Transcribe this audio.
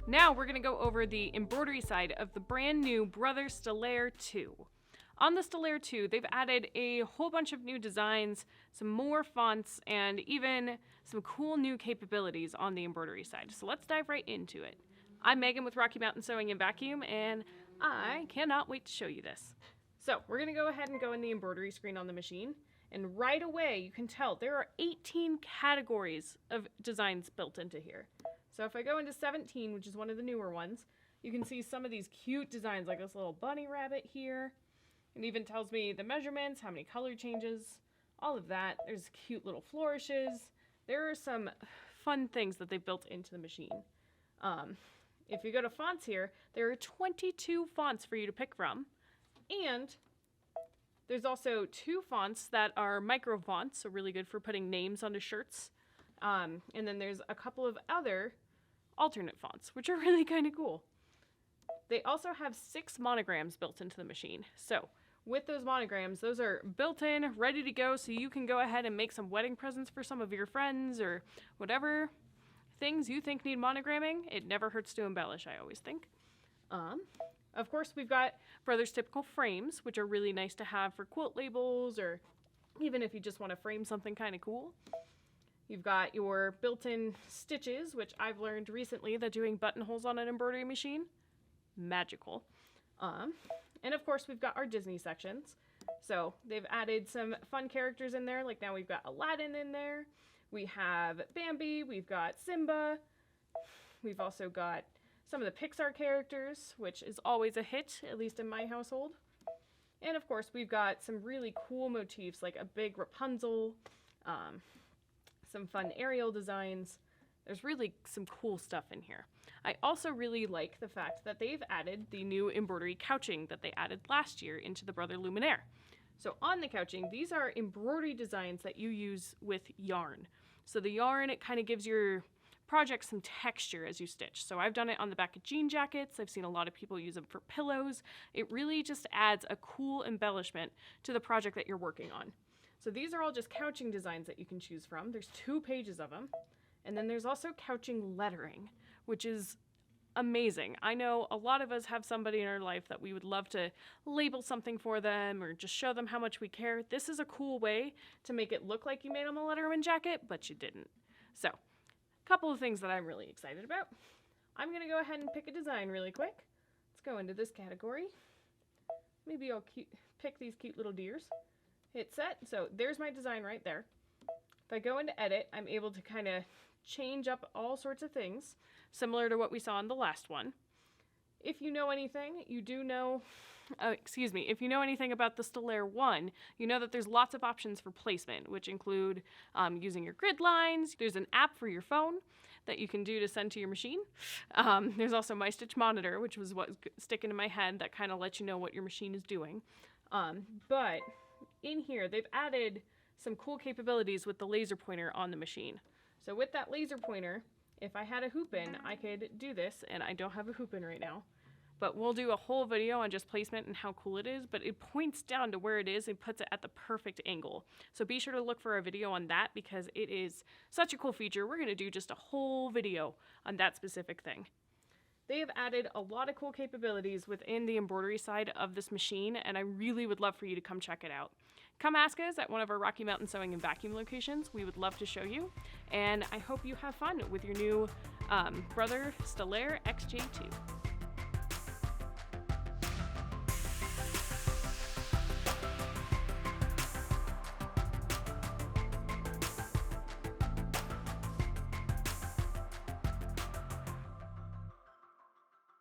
Now we're going to go over the embroidery side of the brand new Brother Stellaire 2. On the Stellaire 2, they've added a whole bunch of new designs, some more fonts, and even some cool new capabilities on the embroidery side. So let's dive right into it. I'm Megan with Rocky Mountain Sewing and Vacuum, and I cannot wait to show you this. So we're going to go ahead and go in the embroidery screen on the machine, and right away you can tell there are 18 categories of designs built into here. So if I go into 17, which is one of the newer ones, you can see some of these cute designs like this little bunny rabbit here. It even tells me the measurements, how many color changes, all of that. There's cute little flourishes. There are some fun things that they built into the machine. If you go to fonts here, there are 22 fonts for you to pick from. And there's also 2 fonts that are micro fonts, so really good for putting names onto shirts. And then there's a couple of other alternate fonts, which are really kind of cool. They also have 6 monograms built into the machine. So with those monograms, those are built in, ready to go, so you can go ahead and make some wedding presents for some of your friends or whatever things you think need monogramming. It never hurts to embellish, I always think. Of course, we've got Brother's typical frames, which are really nice to have for quilt labels or even if you just want to frame something kind of cool. You've got your built-in stitches, which I've learned recently that doing buttonholes on an embroidery machine, magical. And of course, we've got our Disney sections. So they've added some fun characters in there, like now we've got Aladdin in there. We have Bambi, we've got Simba. We've also got some of the Pixar characters, which is always a hit, at least in my household. And of course, we've got some really cool motifs, like a big Rapunzel, some fun Ariel designs. There's really some cool stuff in here. I also really like the fact that they've added the new embroidery couching that they added last year into the Brother Luminaire. So on the couching, these are embroidery designs that you use with yarn. So the yarn, it kind of gives your project some texture as you stitch. So I've done it on the back of jean jackets. I've seen a lot of people use them for pillows. It really just adds a cool embellishment to the project that you're working on. So these are all just couching designs that you can choose from. There's 2 pages of them. And then there's also couching lettering, which is amazing. I know a lot of us have somebody in our life that we would love to label something for them or just show them how much we care. This is a cool way to make it look like you made them a Letterman jacket, but you didn't. So, a couple of things that I'm really excited about. I'm going to go ahead and pick a design really quick. Let's go into this category. Maybe I'll pick these cute little deers. Hit set. So there's my design right there. If I go into edit, I'm able to kind of change up all sorts of things, similar to what we saw in the last one. If you know anything, you do know, if you know anything about the Stellaire 1, you know that there's lots of options for placement, which include using your grid lines. There's an app for your phone that you can do to send to your machine. There's also My Stitch Monitor, which was what's sticking in my head that kind of lets you know what your machine is doing. But in here, they've added some cool capabilities with the laser pointer on the machine. So with that laser pointer, if I had a hoop in, I could do this, and I don't have a hoop in right now. But we'll do a whole video on just placement and how cool it is, but it points down to where it is and puts it at the perfect angle. So be sure to look for a video on that because it is such a cool feature. We're going to do just a whole video on that specific thing. They have added a lot of cool capabilities within the embroidery side of this machine, and I really would love for you to come check it out. Come ask us at one of our Rocky Mountain Sewing and Vacuum locations. We would love to show you, and I hope you have fun with your new Brother Stellaire XJ2.